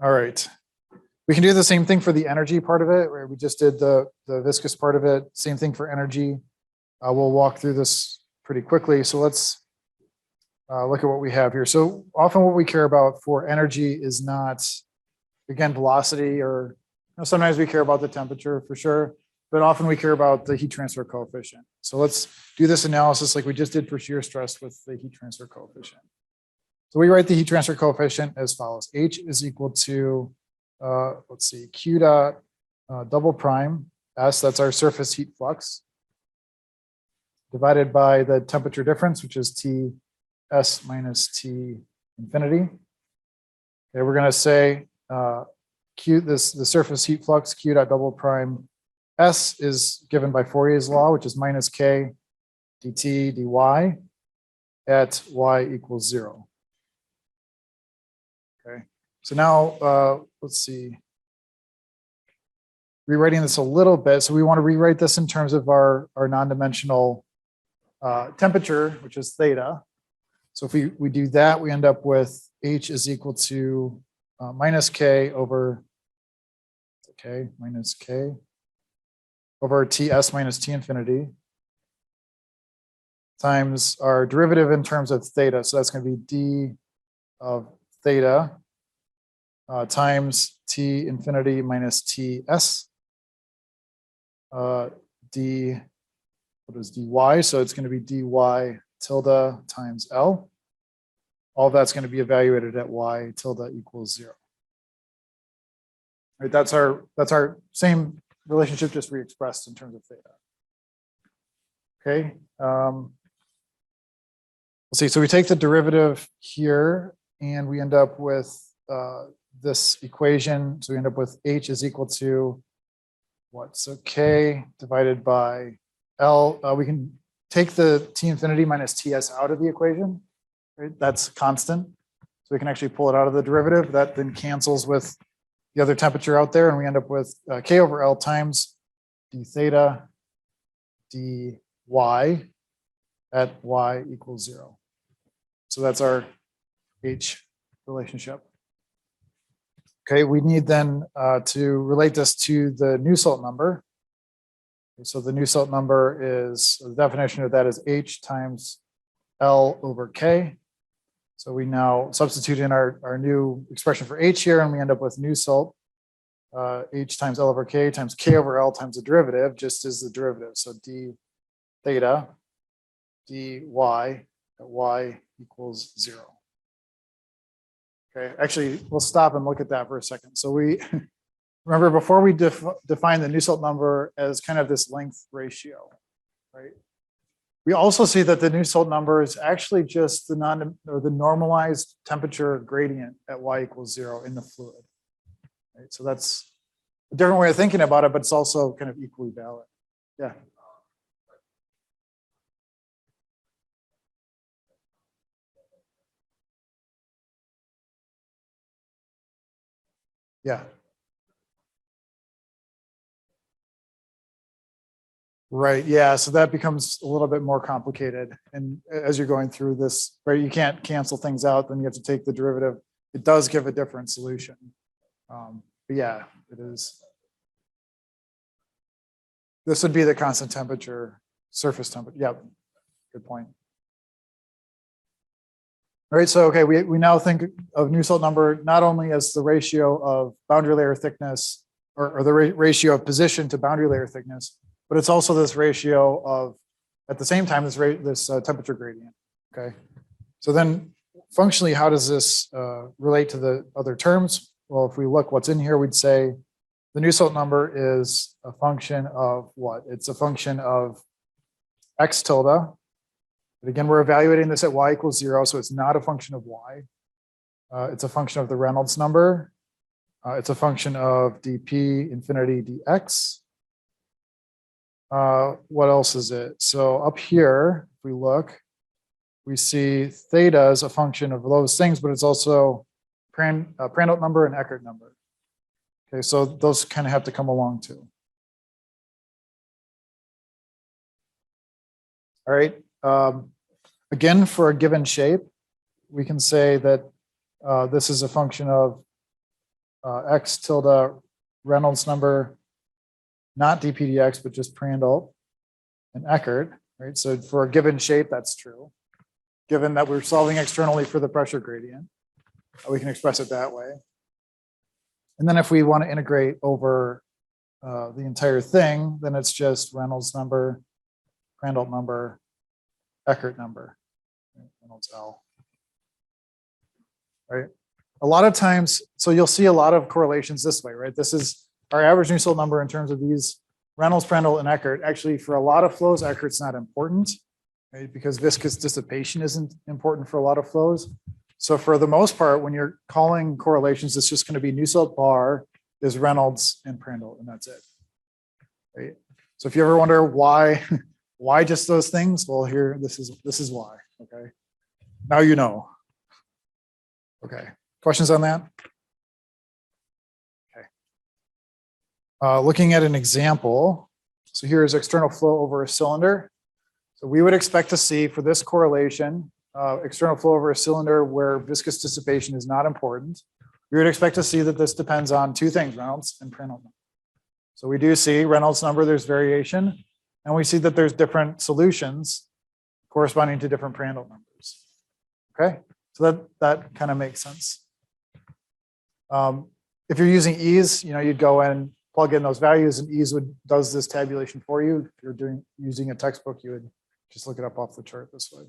All right. We can do the same thing for the energy part of it, where we just did the viscous part of it. Same thing for energy. We'll walk through this pretty quickly. So let's look at what we have here. So often what we care about for energy is not, again, velocity, or sometimes we care about the temperature for sure, but often we care about the heat transfer coefficient. So let's do this analysis like we just did for shear stress with the heat transfer coefficient. So we write the heat transfer coefficient as follows. H is equal to, let's see, Q dot double prime S, that's our surface heat flux, divided by the temperature difference, which is T S minus T infinity. Okay, we're going to say the surface heat flux Q dot double prime S is given by Fourier's law, which is minus K dt dy at y equals 0. Okay, so now let's see. Rewriting this a little bit. So we want to rewrite this in terms of our non-dimensional temperature, which is theta. So if we do that, we end up with H is equal to minus K over, okay, minus K over Ts minus T infinity times our derivative in terms of theta. So that's going to be d of theta times T infinity minus Ts d, what is dy? So it's going to be dy tilde times L. All of that's going to be evaluated at y tilde equals 0. Right, that's our same relationship, just re-expressed in terms of theta. Okay. Let's see. So we take the derivative here, and we end up with this equation. So we end up with H is equal to what? So K divided by L. We can take the T infinity minus Ts out of the equation. Right? That's constant. So we can actually pull it out of the derivative. That then cancels with the other temperature out there, and we end up with K over L times d theta dy at y equals 0. So that's our H relationship. Okay, we need then to relate this to the Nusselt number. Okay, so the Nusselt number is, the definition of that is H times L over K. So we now substitute in our new expression for H here, and we end up with Nusselt, H times L over K times K over L times the derivative, just as the derivative. So d theta dy at y equals 0. Okay, actually, we'll stop and look at that for a second. So we remember before we define the Nusselt number as kind of this length ratio, right? We also see that the Nusselt number is actually just the normalized temperature gradient at y equals 0 in the fluid. Right? So that's a different way of thinking about it, but it's also kind of equally valid. Yeah. Yeah. Right. Yeah. So that becomes a little bit more complicated. And as you're going through this, right, you can't cancel things out. Then you have to take the derivative. It does give a different solution. But yeah, it is. This would be the constant temperature, surface temperature. Yep. Good point. All right. So, okay, we now think of Nusselt number not only as the ratio of boundary layer thickness or the ratio of position to boundary layer thickness, but it's also this ratio of, at the same time, this temperature gradient. Okay. So then functionally, how does this relate to the other terms? Well, if we look what's in here, we'd say the Nusselt number is a function of what? It's a function of x tilde. But again, we're evaluating this at y equals 0, so it's not a function of y. It's a function of the Reynolds number. It's a function of dp infinity dx. What else is it? So up here, if we look, we see theta is a function of those things, but it's also Prandtl number and Eckert number. Okay, so those kind of have to come along too. All right. Again, for a given shape, we can say that this is a function of X tilde Reynolds number, not dpdx, but just Prandtl and Eckert, right? So for a given shape, that's true. Given that we're solving externally for the pressure gradient, we can express it that way. And then if we want to integrate over the entire thing, then it's just Reynolds number, Prandtl number, Eckert number, Reynolds L. Right? A lot of times, so you'll see a lot of correlations this way, right? This is our average Nusselt number in terms of these Reynolds, Prandtl, and Eckert. Actually, for a lot of flows, Eckert's not important, right? Because viscous dissipation isn't important for a lot of flows. So for the most part, when you're calling correlations, it's just going to be Nusselt bar is Reynolds and Prandtl, and that's it. Right? So if you ever wonder why just those things, well, here this is why. Okay, now you know. Okay, questions on that? Okay. Looking at an example, so here is external flow over a cylinder. So we would expect to see for this correlation, external flow over a cylinder where viscous dissipation is not important. We would expect to see that this depends on two things, Reynolds and Prandtl number. So we do see Reynolds number, there's variation, and we see that there's different solutions corresponding to different Prandtl numbers. Okay, so that kind of makes sense. If you're using ease, you'd go and plug in those values, and ease does this tabulation for you. If you're using a textbook, you would just look it up off the chart this way.